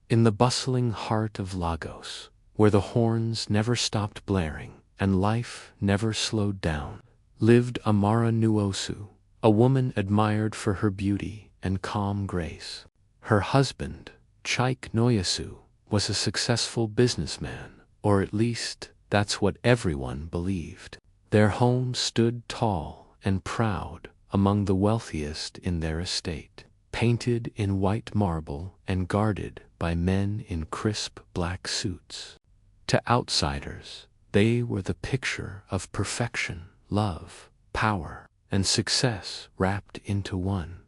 In the bustling heart of Lagos, where the horns never stopped blaring and life never slowed down, lived Amara Nwosu, a woman admired for her beauty and calm grace. Her husband, Chike Nwosu, was a successful businessman, or at least that's what everyone believed. Their home stood tall and proud among the wealthiest in their estate, painted in white marble and guarded by men in crisp black suits. To outsiders, they were the picture of perfection, love, power, and success wrapped into one.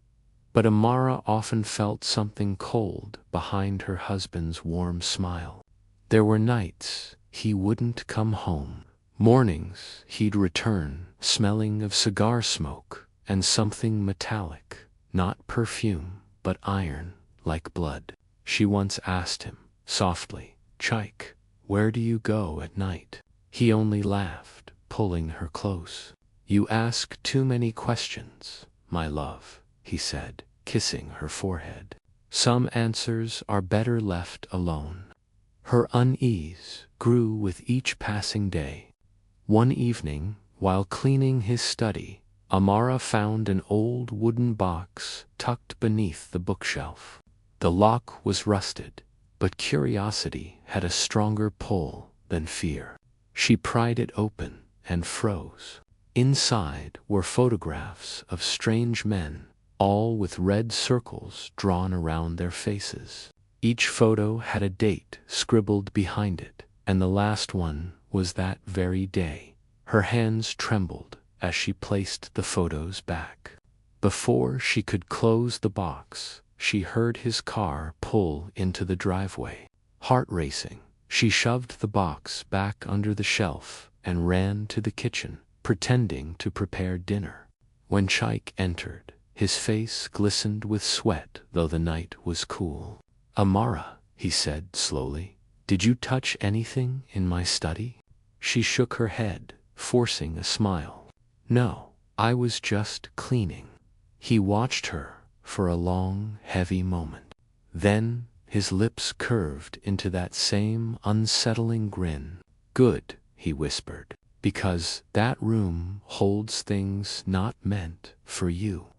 But Amara often felt something cold behind her husband's warm smile. There were nights he wouldn't come home. Mornings he'd return, smelling of cigar smoke and something metallic, not perfume, but iron, like blood. She once asked him, softly, "Chike, where do you go at night?" He only laughed, pulling her close. "You ask too many questions, my love," he said, kissing her forehead. "Some answers are better left alone." Her unease grew with each passing day. One evening, while cleaning his study, Amara found an old wooden box tucked beneath the bookshelf. The lock was rusted, but curiosity had a stronger pull than fear. She pried it open and froze. Inside were photographs of strange men, all with red circles drawn around their faces. Each photo had a date scribbled behind it, and the last one was that very day. Her hands trembled as she placed the photos back. Before she could close the box, she heard his car pull into the driveway. Heart racing, she shoved the box back under the shelf and ran to the kitchen, pretending to prepare dinner. When Chike entered, his face glistened with sweat, though the night was cool. "Amara," he said slowly, "did you touch anything in my study?" She shook her head, forcing a smile. "No, I was just cleaning." He watched her for a long, heavy moment. Then his lips curved into that same unsettling grin. "Good," he whispered, "because that room holds things not meant for you."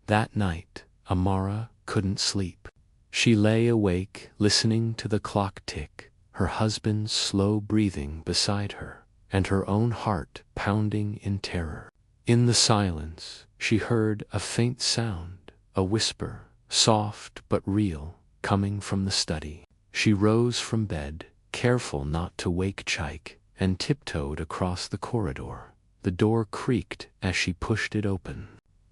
That night, Amara couldn't sleep. She lay awake, listening to the clock tick, her husband's slow breathing beside her, and her own heart pounding in terror. In the silence, she heard a faint sound, a whisper, soft but real, coming from the study. She rose from bed, careful not to wake Chike, and tiptoed across the corridor. The door creaked as she pushed it open.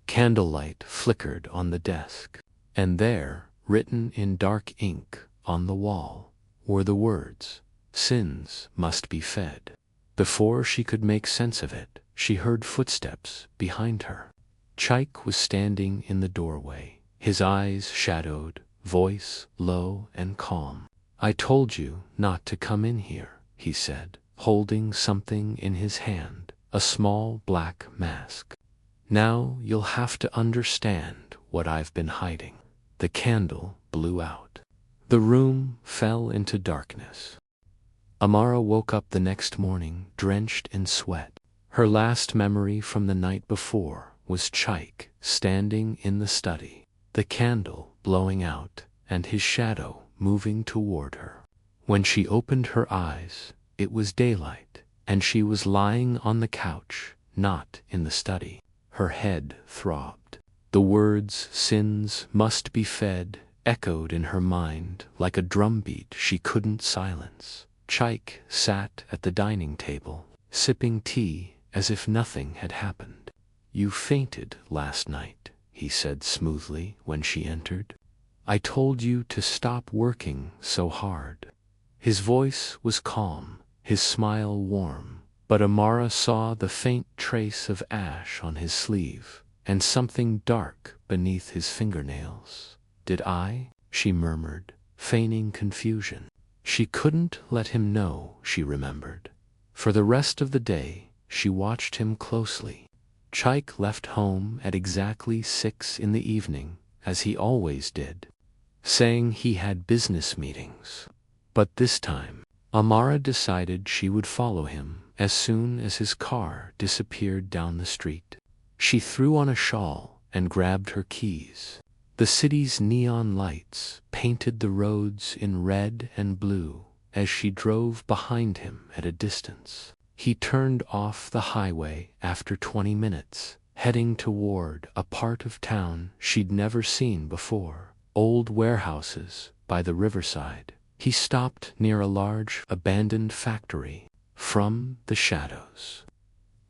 Candlelight flickered on the desk, and there, written in dark ink on the wall, were the words, "Sins must be fed." Before she could make sense of it, she heard footsteps behind her. Chike was standing in the doorway, his eyes shadowed, voice low and calm. "I told you not to come in here," he said, holding something in his hand, a small black mask. "Now you'll have to understand what I've been hiding." The candle blew out. The room fell into darkness. Amara woke up the next morning drenched in sweat. Her last memory from the night before was Chike standing in the study, the candle blowing out and his shadow moving toward her. When she opened her eyes, it was daylight, and she was lying on the couch, not in the study. Her head throbbed. The words, "Sins must be fed," echoed in her mind like a drumbeat she couldn't silence. Chike sat at the dining table, sipping tea as if nothing had happened. "You fainted last night," he said smoothly when she entered. "I told you to stop working so hard." His voice was calm, his smile warm, but Amara saw the faint trace of ash on his sleeve, and something dark beneath his fingernails. "Did I?" she murmured, feigning confusion. She couldn't let him know, she remembered. For the rest of the day, she watched him closely. Chike left home at exactly 6 in the evening, as he always did. saying he had business meetings. But this time, Amara decided she would follow him as soon as his car disappeared down the street. She threw on a shawl and grabbed her keys. The city's neon lights painted the roads in red and blue as she drove behind him at a distance. He turned off the highway after 20 minutes, heading toward a part of town she'd never seen before. Old warehouses by the riverside. He stopped near a large, abandoned factory. From the shadows,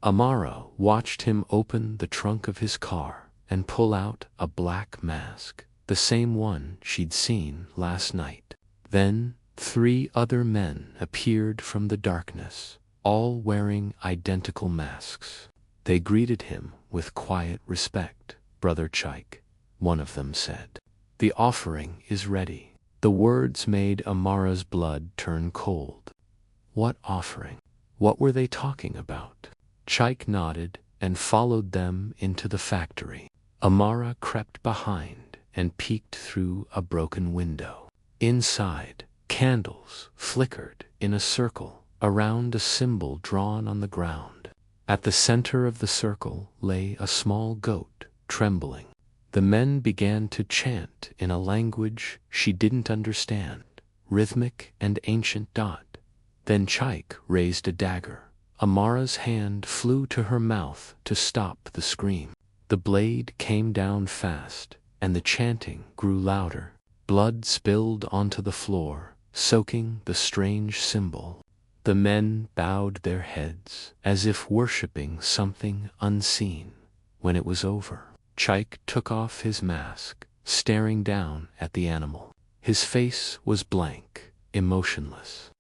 Amara watched him open the trunk of his car and pull out a black mask, the same one she'd seen last night. Then 3 other men appeared from the darkness, all wearing identical masks. They greeted him with quiet respect. "Brother Chaik," one of them said. "The offering is ready." The words made Amara's blood turn cold. What offering? What were they talking about? Chaik nodded and followed them into the factory. Amara crept behind and peeked through a broken window. Inside, candles flickered in a circle around a symbol drawn on the ground. At the center of the circle lay a small goat, trembling. The men began to chant in a language she didn't understand, rhythmic and ancient dot. Then Chaik raised a dagger. Amara's hand flew to her mouth to stop the scream. The blade came down fast, and the chanting grew louder. Blood spilled onto the floor, soaking the strange symbol. The men bowed their heads, as if worshipping something unseen. When it was over, Chaik took off his mask, staring down at the animal. His face was blank, emotionless.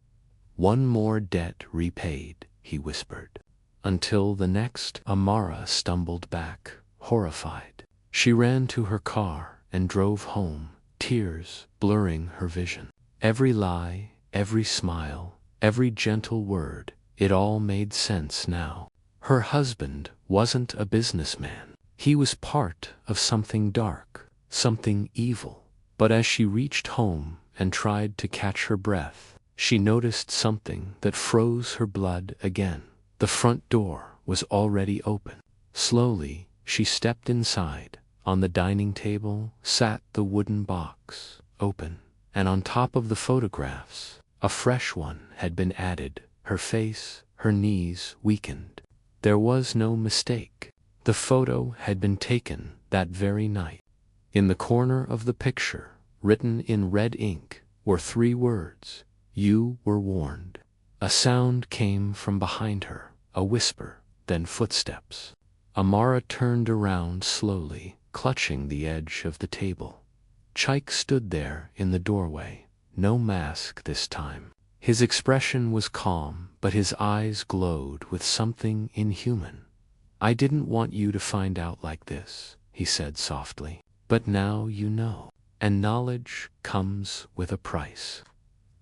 "One more debt repaid," he whispered. Until the next, Amara stumbled back, horrified. She ran to her car and drove home, tears blurring her vision. Every lie, every smile, every gentle word, it all made sense now. Her husband wasn't a businessman. He was part of something dark, something evil. But as she reached home and tried to catch her breath, she noticed something that froze her blood again. The front door was already open. Slowly, she stepped inside. On the dining table sat the wooden box, open, and on top of the photographs, a fresh one had been added. Her face, her knees weakened. There was no mistake. The photo had been taken that very night. In the corner of the picture, written in red ink, were 3 words: "You were warned." A sound came from behind her, a whisper, then footsteps. Amara turned around slowly, clutching the edge of the table. Chaik stood there in the doorway, no mask this time. His expression was calm, but his eyes glowed with something inhuman. "I didn't want you to find out like this," he said softly. "But now you know. And knowledge comes with a price."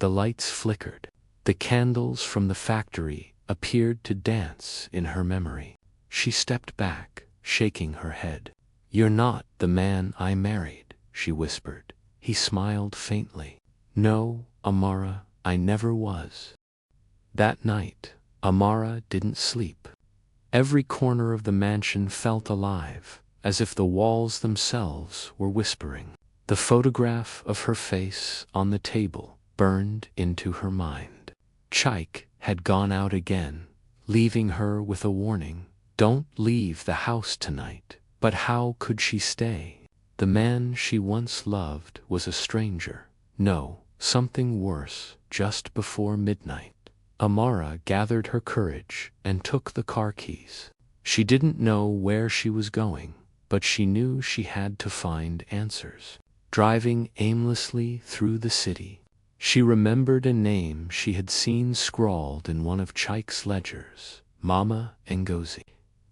The lights flickered. The candles from the factory appeared to dance in her memory. She stepped back, shaking her head. "You're not the man I married," she whispered. He smiled faintly. "No, Amara, I never was." That night, Amara didn't sleep. Every corner of the mansion felt alive, as if the walls themselves were whispering. The photograph of her face on the table burned into her mind. Chaik had gone out again, leaving her with a warning. Don't leave the house tonight. But how could she stay? The man she once loved was a stranger. No, something worse, just before midnight. Amara gathered her courage and took the car keys. She didn't know where she was going, but she knew she had to find answers. Driving aimlessly through the city, she remembered a name she had seen scrawled in one of Chaik's ledgers, Mama Ngozi.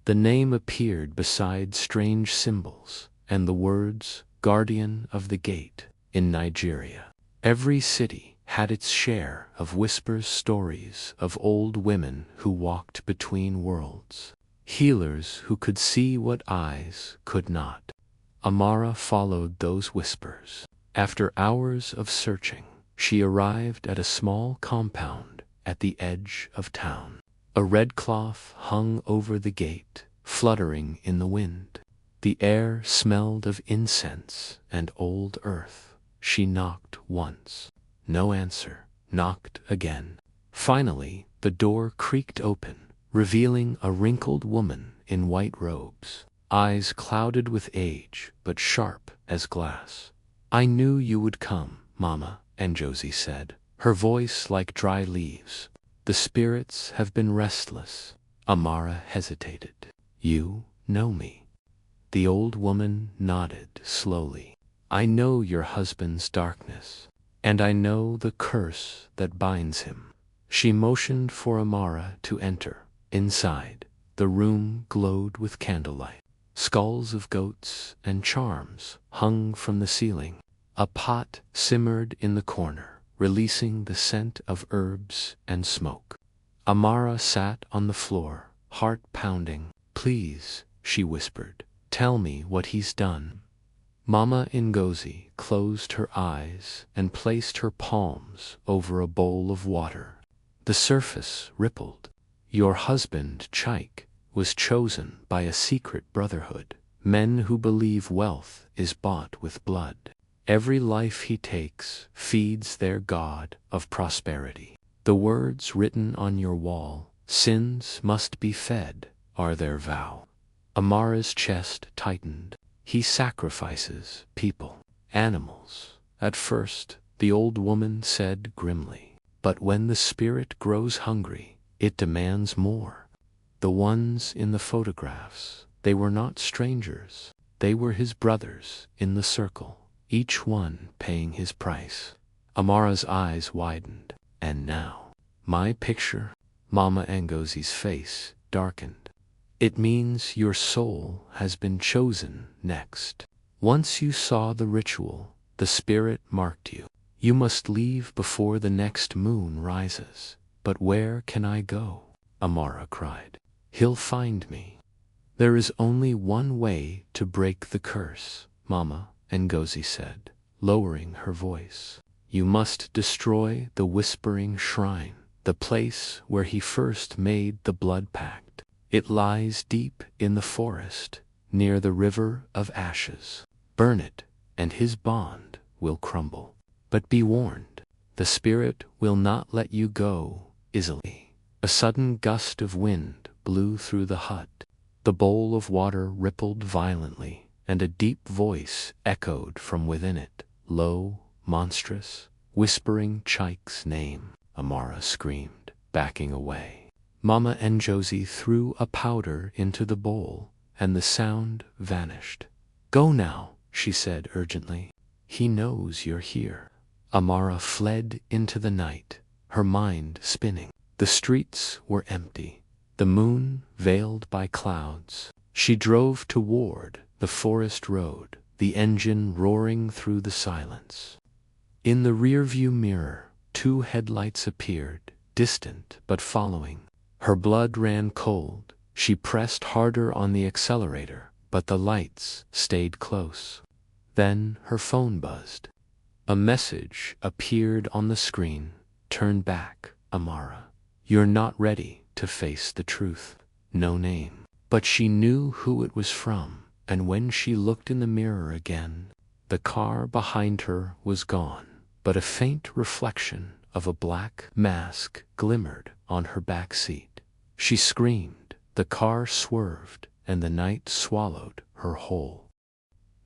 The name appeared beside strange symbols, and the words, "Guardian of the Gate," in Nigeria. Every city had its share of whispers, stories of old women who walked between worlds. Healers who could see what eyes could not. Amara followed those whispers. After hours of searching, she arrived at a small compound at the edge of town. A red cloth hung over the gate, fluttering in the wind. The air smelled of incense and old earth. She knocked once. No answer. Knocked again. Finally, the door creaked open, revealing a wrinkled woman in white robes, eyes clouded with age but sharp as glass. "I knew you would come, Mama," Josie said, her voice like dry leaves. "The spirits have been restless." Amara hesitated. "You know me?" The old woman nodded slowly. "I know your husband's darkness, and I know the curse that binds him." She motioned for Amara to enter. Inside, the room glowed with candlelight. Skulls of goats and charms hung from the ceiling. A pot simmered in the corner, releasing the scent of herbs and smoke. Amara sat on the floor, heart pounding. "Please," she whispered, "tell me what he's done." Mama Ngozi closed her eyes and placed her palms over a bowl of water. The surface rippled. "Your husband, Chaik, was chosen by a secret brotherhood, men who believe wealth is bought with blood. Every life he takes feeds their god of prosperity. The words written on your wall, 'Sins must be fed,' are their vow." Amara's chest tightened. "He sacrifices people, animals." At first, the old woman said grimly, "But when the spirit grows hungry, it demands more." The ones in the photographs, they were not strangers. They were his brothers in the circle, each one paying his price. Amara's eyes widened. "And now, my picture?" Mama Ngozi's face darkened. "It means your soul has been chosen next. Once you saw the ritual, the spirit marked you. You must leave before the next moon rises." "But where can I go?" Amara cried. "He'll find me." "There is only one way to break the curse," Mama Ngozi said, lowering her voice. "You must destroy the Whispering Shrine, the place where he first made the blood pact. It lies deep in the forest, near the River of Ashes. Burn it, and his bond will crumble. But be warned, the spirit will not let you go easily." A sudden gust of wind blew through the hut. The bowl of water rippled violently, and a deep voice echoed from within it, low, monstrous, whispering Chaik's name. Amara screamed, backing away. Mama Ngozi threw a powder into the bowl, and the sound vanished. "Go now," she said urgently. "He knows you're here." Amara fled into the night, her mind spinning. The streets were empty, the moon veiled by clouds. She drove toward the forest road, the engine roaring through the silence. In the rearview mirror, 2 headlights appeared, distant but following. Her blood ran cold. She pressed harder on the accelerator, but the lights stayed close. Then her phone buzzed. A message appeared on the screen. "Turn back, Amara. You're not ready to face the truth." No name. But she knew who it was from, and when she looked in the mirror again, the car behind her was gone, but a faint reflection of a black mask glimmered on her back seat. She screamed. The car swerved, and the night swallowed her whole.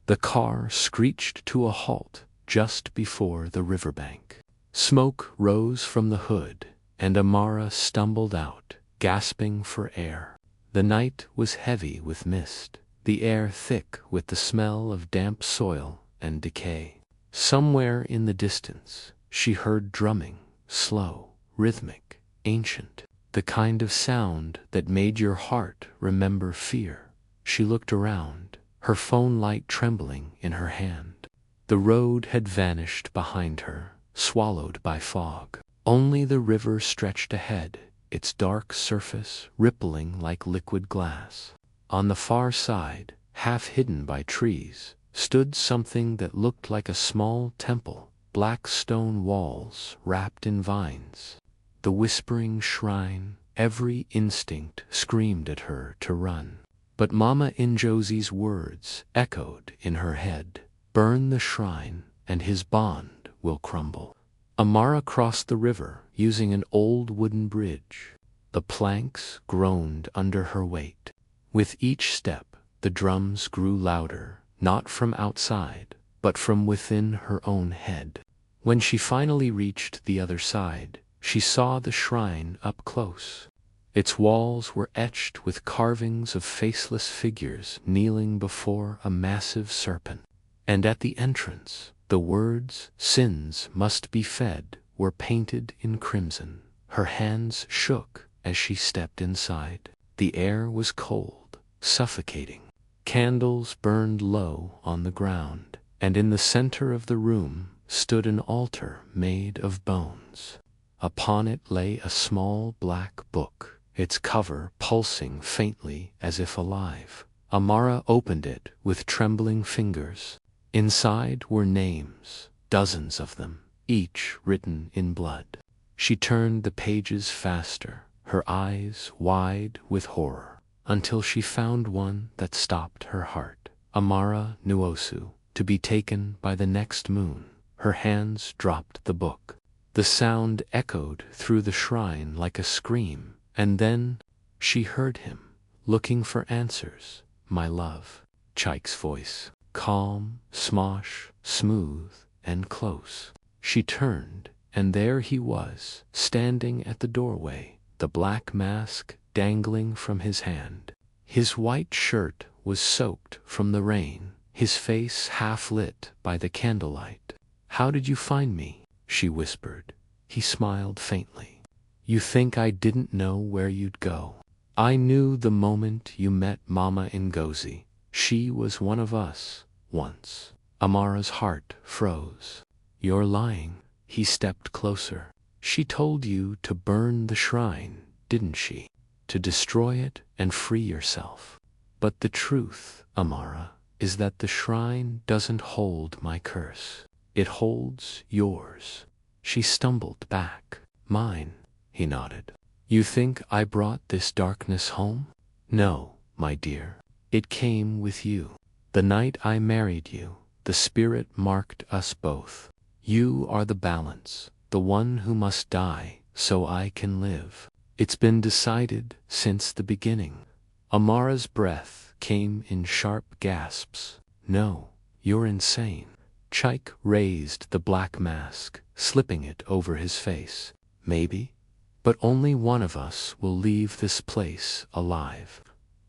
The car screeched to a halt just before the riverbank. Smoke rose from the hood, and Amara stumbled out, gasping for air. The night was heavy with mist, the air thick with the smell of damp soil and decay. Somewhere in the distance, she heard drumming, slow, rhythmic, ancient, the kind of sound that made your heart remember fear. She looked around, her phone light trembling in her hand. The road had vanished behind her, swallowed by fog. Only the river stretched ahead, its dark surface rippling like liquid glass. On the far side, half hidden by trees, stood something that looked like a small temple, black stone walls wrapped in vines. The whispering shrine, every instinct screamed at her to run. But Mama Njosi's words echoed in her head. Burn the shrine, and his bond will crumble. Amara crossed the river using an old wooden bridge. The planks groaned under her weight. With each step, the drums grew louder, not from outside, but from within her own head. When she finally reached the other side, she saw the shrine up close. Its walls were etched with carvings of faceless figures kneeling before a massive serpent. And at the entrance, the words, "Sins must be fed," were painted in crimson. Her hands shook as she stepped inside. The air was cold, suffocating. Candles burned low on the ground, and in the center of the room stood an altar made of bones. Upon it lay a small black book, its cover pulsing faintly as if alive. Amara opened it with trembling fingers. Inside were names, dozens of them, each written in blood. She turned the pages faster, her eyes wide with horror, until she found one that stopped her heart. Amara Nuosu, to be taken by the next moon. Her hands dropped the book. The sound echoed through the shrine like a scream, and then she heard him, looking for answers. "My love." Chike's voice, calm, smosh, smooth, and close. She turned, and there he was, standing at the doorway, the black mask dangling from his hand. His white shirt was soaked from the rain, his face half lit by the candlelight. "How did you find me?" she whispered. He smiled faintly. "You think I didn't know where you'd go? I knew the moment you met Mama Ngozi. She was one of us, once." Amara's heart froze. "You're lying." He stepped closer. "She told you to burn the shrine, didn't she? To destroy it and free yourself. But the truth, Amara, is that the shrine doesn't hold my curse. It holds yours." She stumbled back. "Mine," he nodded. "You think I brought this darkness home?" "No, my dear. It came with you. The night I married you, the spirit marked us both. You are the balance, the one who must die so I can live. It's been decided since the beginning." Amara's breath came in sharp gasps. "No, you're insane." Chike raised the black mask, slipping it over his face. "Maybe, but only one of us will leave this place alive."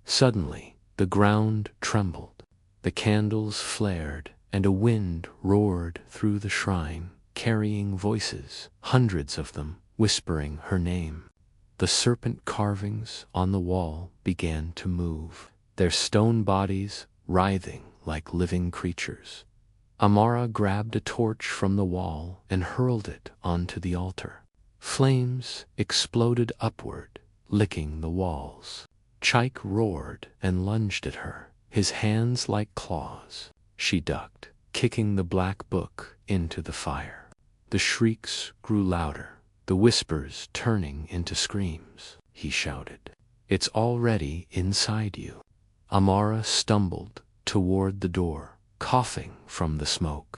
Suddenly, the ground trembled. The candles flared, and a wind roared through the shrine, carrying voices, hundreds of them, whispering her name. The serpent carvings on the wall began to move, their stone bodies writhing like living creatures. Amara grabbed a torch from the wall and hurled it onto the altar. Flames exploded upward, licking the walls. Chike roared and lunged at her, his hands like claws. She ducked, kicking the black book into the fire. The shrieks grew louder, the whispers turning into screams. He shouted, "It's already inside you." Amara stumbled toward the door, coughing from the smoke.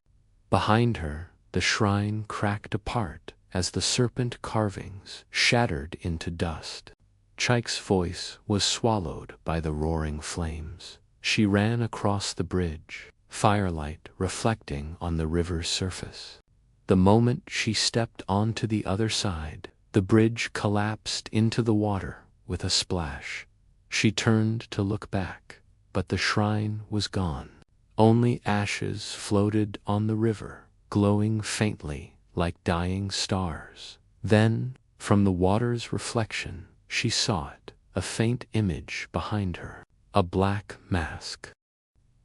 Behind her, the shrine cracked apart as the serpent carvings shattered into dust. Chike's voice was swallowed by the roaring flames. She ran across the bridge, firelight reflecting on the river's surface. The moment she stepped onto the other side, the bridge collapsed into the water with a splash. She turned to look back, but the shrine was gone. Only ashes floated on the river, glowing faintly like dying stars. Then, from the water's reflection, she saw it, a faint image behind her, a black mask.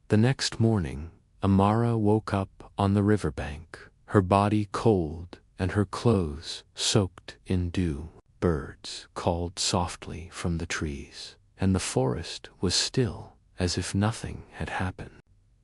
The next morning, Amara woke up on the riverbank, her body cold and her clothes soaked in dew. Birds called softly from the trees, and the forest was still, as if nothing had happened.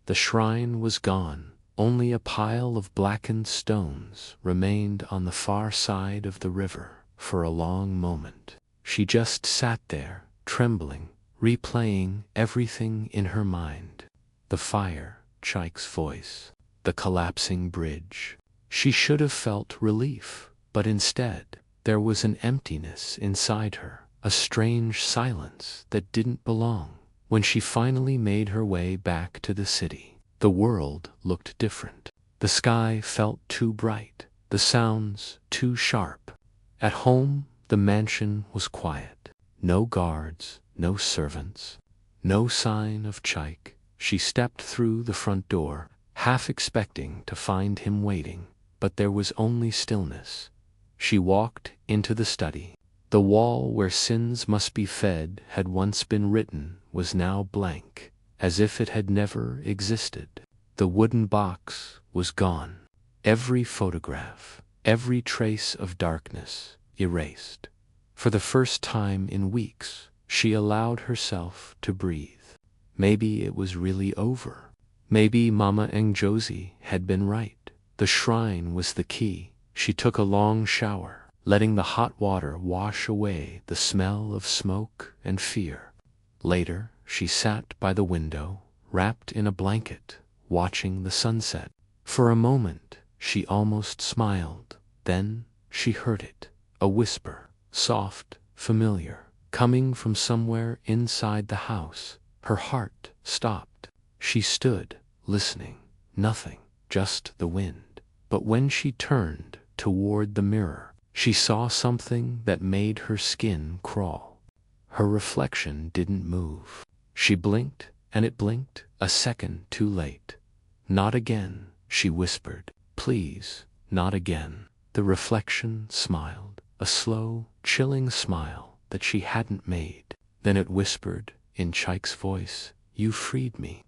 The shrine was gone. Only a pile of blackened stones remained on the far side of the river. For a long moment, she just sat there, trembling, replaying everything in her mind. The fire, Chike's voice, the collapsing bridge. She should have felt relief, but instead, there was an emptiness inside her, a strange silence that didn't belong. When she finally made her way back to the city, the world looked different. The sky felt too bright, the sounds too sharp. At home, the mansion was quiet. No guards, no servants, no sign of Chike. She stepped through the front door, half expecting to find him waiting, but there was only stillness. She walked into the study. The wall where sins must be fed had once been written was now blank, as if it had never existed. The wooden box was gone. Every photograph, every trace of darkness erased. For the first time in weeks, she allowed herself to breathe. Maybe it was really over. Maybe Mama Ngozi had been right. The shrine was the key. She took a long shower, letting the hot water wash away the smell of smoke and fear. Later, she sat by the window, wrapped in a blanket, watching the sunset. For a moment, she almost smiled. Then, she heard it, a whisper, soft, familiar, coming from somewhere inside the house. Her heart stopped. She stood, listening. Nothing, just the wind. But when she turned toward the mirror, she saw something that made her skin crawl. Her reflection didn't move. She blinked, and it blinked a second too late. "Not again," she whispered. "Please, not again." The reflection smiled, a slow, chilling smile that she hadn't made. Then it whispered, in Chike's voice, "You freed me."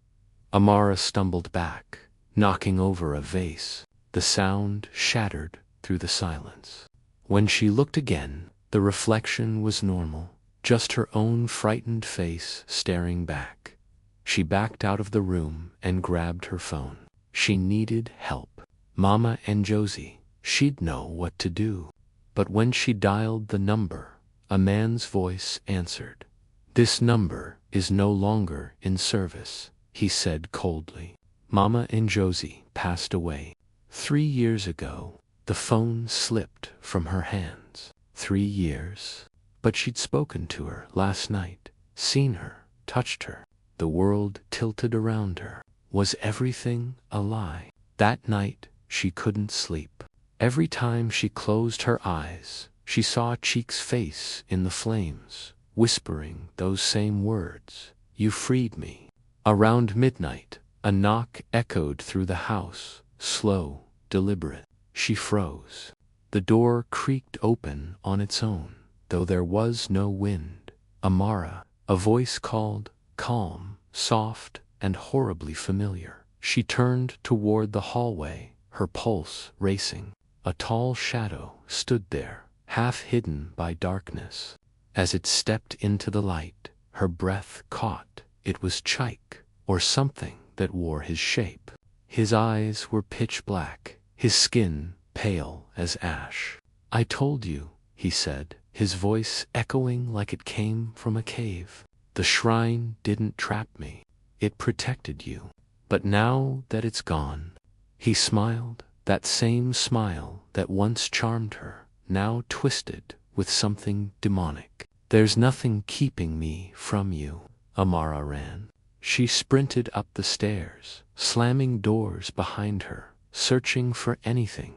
Amara stumbled back, knocking over a vase. The sound shattered through the silence. When she looked again, the reflection was normal, just her own frightened face staring back. She backed out of the room and grabbed her phone. She needed help. Mama Ngozi, she'd know what to do. But when she dialed the number, a man's voice answered. "This number is no longer in service," he said coldly. "Mama Ngozi passed away 3 years ago." The phone slipped from her hands. 3 years? But she'd spoken to her last night, seen her, touched her. The world tilted around her. Was everything a lie? That night, she couldn't sleep. Every time she closed her eyes, she saw Cheek's face in the flames, whispering those same words, "You freed me." Around midnight, a knock echoed through the house, slow, deliberate. She froze. The door creaked open on its own, though there was no wind. "Amara," a voice called, calm, soft, and horribly familiar. She turned toward the hallway, her pulse racing. A tall shadow stood there, half hidden by darkness. As it stepped into the light, her breath caught. It was Chike, or something that wore his shape. His eyes were pitch black, his skin pale as ash. "I told you," he said, his voice echoing like it came from a cave. "The shrine didn't trap me. It protected you. But now that it's gone," he smiled, that same smile that once charmed her, now twisted with something demonic. "There's nothing keeping me from you." Amara ran. She sprinted up the stairs, slamming doors behind her, searching for anything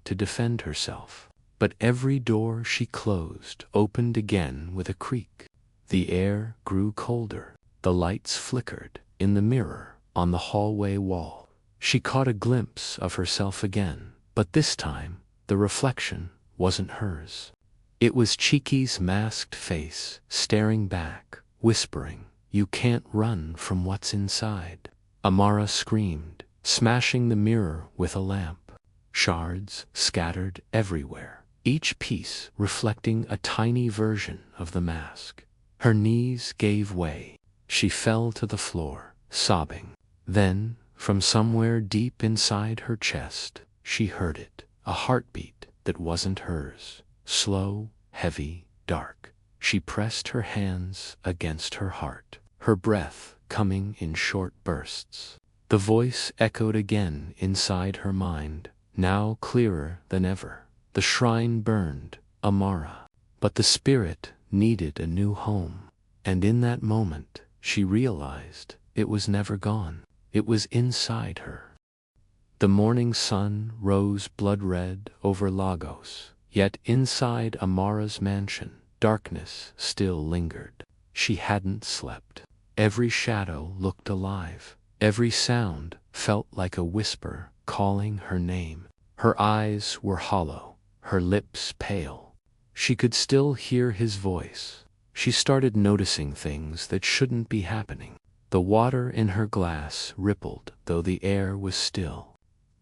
to defend herself. But every door she closed opened again with a creak. The air grew colder. The lights flickered. In the mirror on the hallway wall, she caught a glimpse of herself again, but this time the reflection wasn't hers. It was Cheeky's masked face, staring back, whispering, "You can't run from what's inside." Amara screamed, smashing the mirror with a lamp. Shards scattered everywhere, each piece reflecting a tiny version of the mask. Her knees gave way. She fell to the floor, sobbing. Then, from somewhere deep inside her chest, she heard it, a heartbeat that wasn't hers, slow, heavy, dark. She pressed her hands against her heart, her breath coming in short bursts. The voice echoed again inside her mind, now clearer than ever. The shrine burned, Amara, but the spirit needed a new home. And in that moment, she realized it was never gone. It was inside her. The morning sun rose blood-red over Lagos, yet inside Amara's mansion, darkness still lingered. She hadn't slept. Every shadow looked alive. Every sound felt like a whisper calling her name. Her eyes were hollow, her lips pale. She could still hear his voice. She started noticing things that shouldn't be happening. The water in her glass rippled, though the air was still.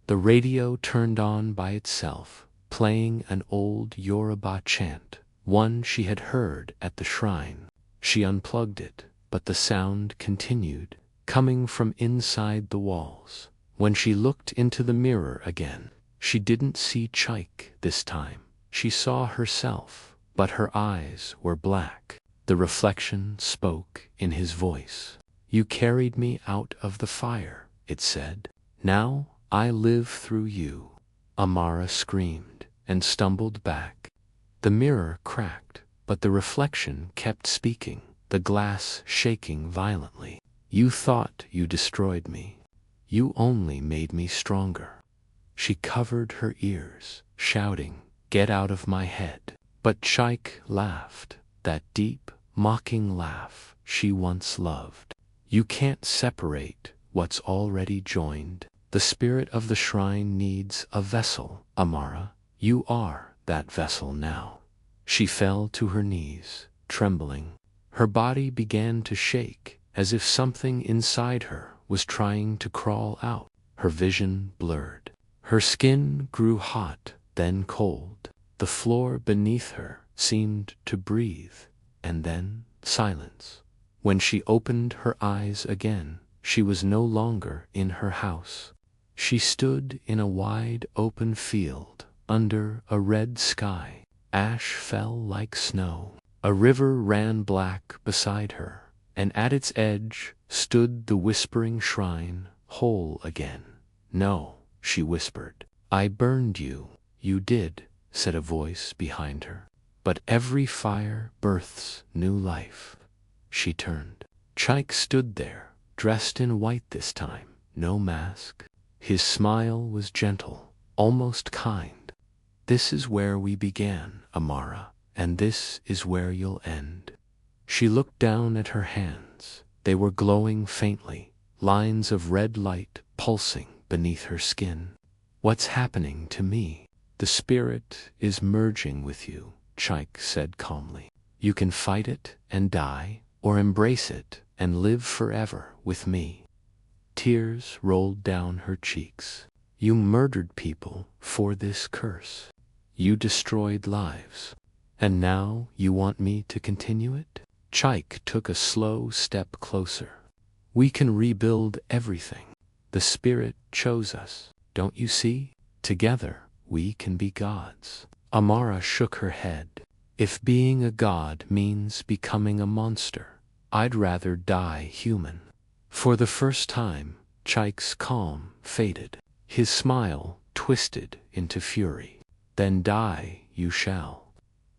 The radio turned on by itself, playing an old Yoruba chant, one she had heard at the shrine. She unplugged it, but the sound continued, coming from inside the walls. When she looked into the mirror again, she didn't see Chike this time. She saw herself, but her eyes were black. The reflection spoke in his voice. "You carried me out of the fire," it said. "Now I live through you." Amara screamed and stumbled back. The mirror cracked, but the reflection kept speaking, the glass shaking violently. "You thought you destroyed me. You only made me stronger." She covered her ears, shouting, "Get out of my head." But Chike laughed, that deep, mocking laugh she once loved. "You can't separate what's already joined. The spirit of the shrine needs a vessel, Amara. You are that vessel now." She fell to her knees, trembling. Her body began to shake, as if something inside her was trying to crawl out. Her vision blurred. Her skin grew hot, then cold. The floor beneath her seemed to breathe, and then silence. When she opened her eyes again, she was no longer in her house. She stood in a wide open field, under a red sky. Ash fell like snow. A river ran black beside her, and at its edge stood the whispering shrine, whole again. "No," she whispered. "I burned you." "You did," said a voice behind her. "But every fire births new life." She turned. Chike stood there, dressed in white this time, no mask. His smile was gentle, almost kind. "This is where we began, Amara, and this is where you'll end." She looked down at her hands. They were glowing faintly, lines of red light pulsing beneath her skin. "What's happening to me?" "The spirit is merging with you," Chike said calmly. "You can fight it and die, or embrace it and live forever with me." Tears rolled down her cheeks. "You murdered people for this curse. You destroyed lives. And now you want me to continue it?" Chike took a slow step closer. "We can rebuild everything. The spirit chose us, don't you see? Together we can be gods." Amara shook her head. "If being a god means becoming a monster, I'd rather die human." For the first time, Chike's calm faded. His smile twisted into fury. "Then die you shall."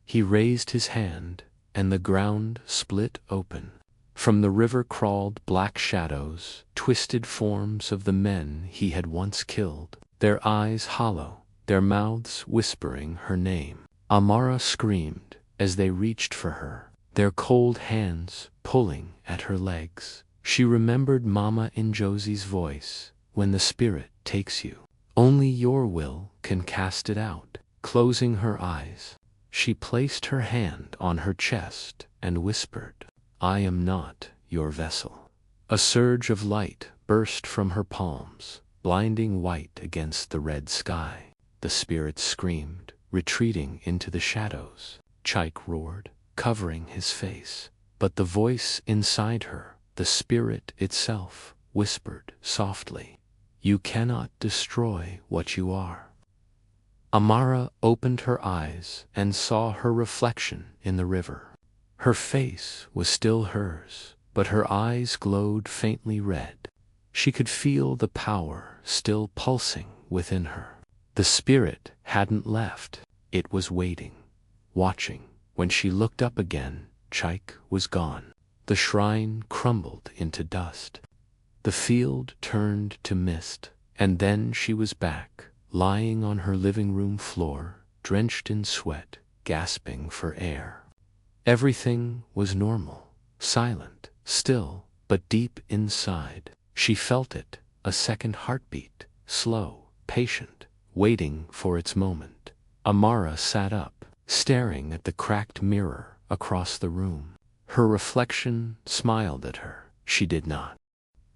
He raised his hand, and the ground split open. From the river crawled black shadows, twisted forms of the men he had once killed, their eyes hollow, their mouths whispering her name. Amara screamed as they reached for her, their cold hands pulling at her legs. She remembered Mama Njosi's voice, "When the spirit takes you, only your will can cast it out." Closing her eyes, she placed her hand on her chest and whispered, "I am not your vessel." A surge of light burst from her palms, blinding white against the red sky. The spirit screamed, retreating into the shadows. Chike roared, covering his face. But the voice inside her, the spirit itself, whispered softly. You cannot destroy what you are. Amara opened her eyes and saw her reflection in the river. Her face was still hers, but her eyes glowed faintly red. She could feel the power still pulsing within her. The spirit hadn't left. It was waiting, watching. When she looked up again, Chaik was gone. The shrine crumbled into dust. The field turned to mist, and then she was back, lying on her living room floor, drenched in sweat, gasping for air. Everything was normal, silent, still, but deep inside, she felt it, a second heartbeat, slow, patient, waiting for its moment. Amara sat up, staring at the cracked mirror across the room. Her reflection smiled at her. She did not.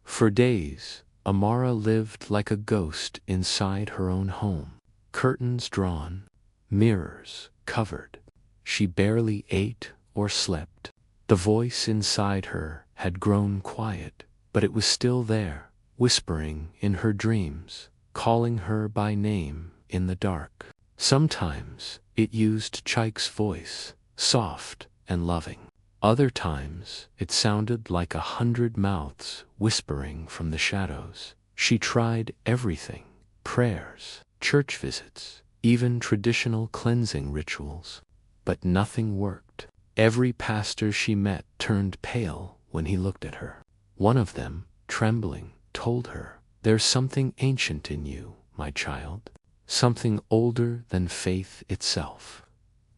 For days, Amara lived like a ghost inside her own home. Curtains drawn, mirrors covered. She barely ate or slept. The voice inside her had grown quiet, but it was still there, whispering in her dreams, calling her by name in the dark. Sometimes it used Chaik's voice, soft and loving. Other times it sounded like 100 mouths whispering from the shadows. She tried everything: prayers, church visits, even traditional cleansing rituals. But nothing worked. Every pastor she met turned pale when he looked at her. One of them, trembling, told her, "There's something ancient in you, my child, something older than faith itself."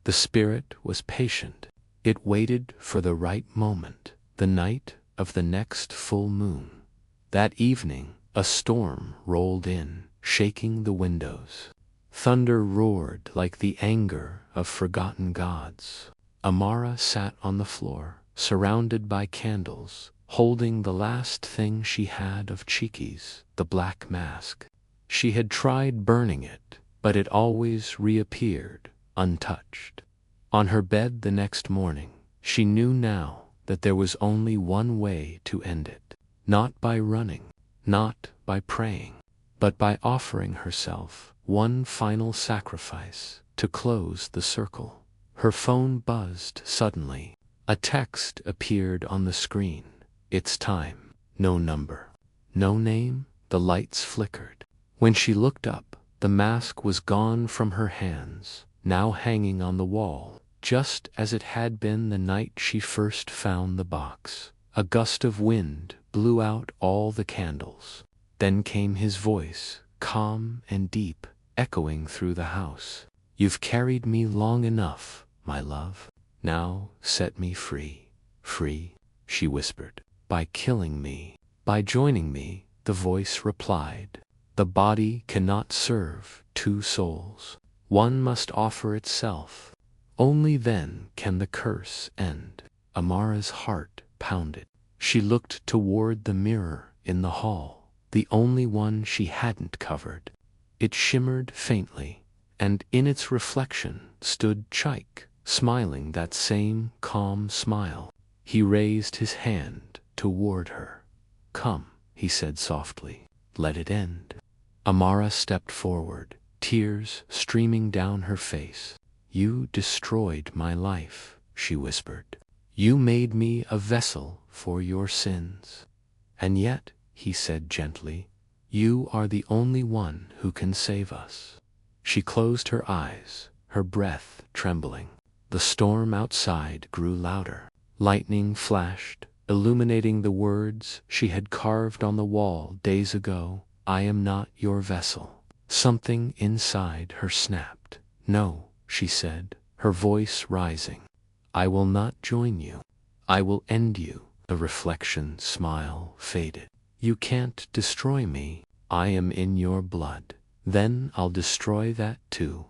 The spirit was patient. It waited for the right moment, the night of the next full moon. That evening, a storm rolled in, shaking the windows. Thunder roared like the anger of forgotten gods. Amara sat on the floor, surrounded by candles, holding the last thing she had of Chiki's, the black mask. She had tried burning it, but it always reappeared, untouched. On her bed the next morning, she knew now that there was only one way to end it. Not by running, not by praying, but by offering herself one final sacrifice to close the circle. Her phone buzzed suddenly. A text appeared on the screen. It's time. No number. No name. The lights flickered. When she looked up, the mask was gone from her hands, now hanging on the wall, just as it had been the night she first found the box. A gust of wind blew out all the candles. Then came his voice, calm and deep, echoing through the house. "You've carried me long enough, my love. Now set me free." "Free?" she whispered. "By killing me." "By joining me," the voice replied. "The body cannot serve two souls. One must offer itself. Only then can the curse end." Amara's heart pounded. She looked toward the mirror in the hall, the only one she hadn't covered. It shimmered faintly, and in its reflection stood Chaik, smiling that same calm smile. He raised his hand toward her. "Come," he said softly, "let it end." Amara stepped forward, tears streaming down her face. "You destroyed my life," she whispered. "You made me a vessel for your sins. And yet," he said gently, "you are the only one who can save us." She closed her eyes, her breath trembling. The storm outside grew louder. Lightning flashed, illuminating the words she had carved on the wall days ago. "I am not your vessel." Something inside her snapped. "No," she said, her voice rising. "I will not join you. I will end you." The reflection smile faded. "You can't destroy me. I am in your blood. Then I'll destroy that too."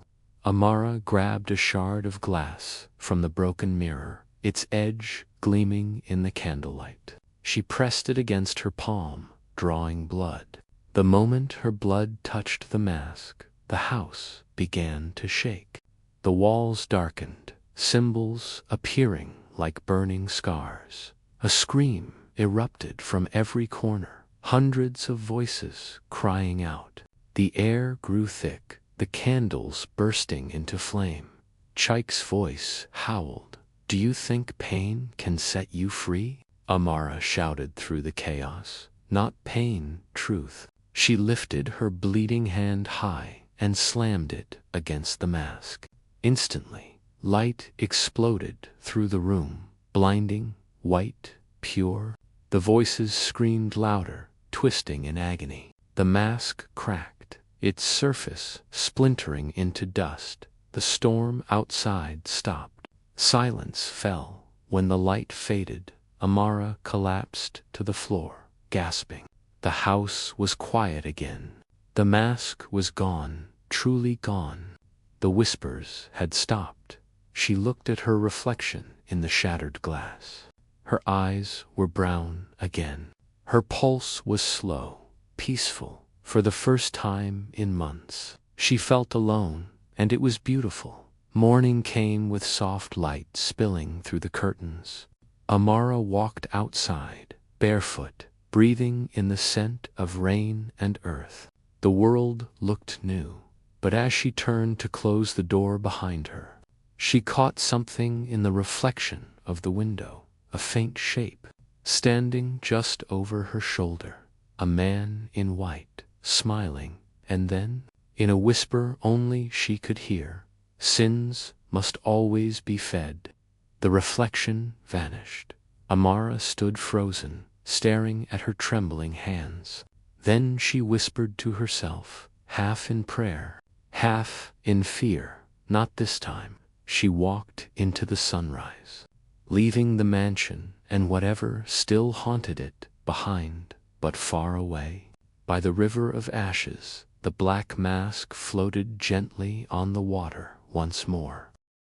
Amara grabbed a shard of glass from the broken mirror, its edge gleaming in the candlelight. She pressed it against her palm, drawing blood. The moment her blood touched the mask, the house began to shake. The walls darkened, symbols appearing like burning scars. A scream erupted from every corner. Hundreds of voices crying out. The air grew thick, the candles bursting into flame. Chike's voice howled. "Do you think pain can set you free?" Amara shouted through the chaos. "Not pain, truth." She lifted her bleeding hand high and slammed it against the mask. Instantly, light exploded through the room, blinding, white, pure. The voices screamed louder, twisting in agony. The mask cracked, its surface splintering into dust. The storm outside stopped. Silence fell. When the light faded, Amara collapsed to the floor, gasping. The house was quiet again. The mask was gone, truly gone. The whispers had stopped. She looked at her reflection in the shattered glass. Her eyes were brown again. Her pulse was slow, peaceful, for the first time in months. She felt alone, and it was beautiful. Morning came with soft light spilling through the curtains. Amara walked outside, barefoot, breathing in the scent of rain and earth. The world looked new, but as she turned to close the door behind her, she caught something in the reflection of the window, a faint shape, standing just over her shoulder. A man in white, smiling, and then, in a whisper only she could hear, "Sins must always be fed." The reflection vanished. Amara stood frozen, staring at her trembling hands. Then she whispered to herself, half in prayer, half in fear. Not this time. She walked into the sunrise, leaving the mansion and whatever still haunted it behind. But far away, by the river of ashes, the black mask floated gently on the water once more.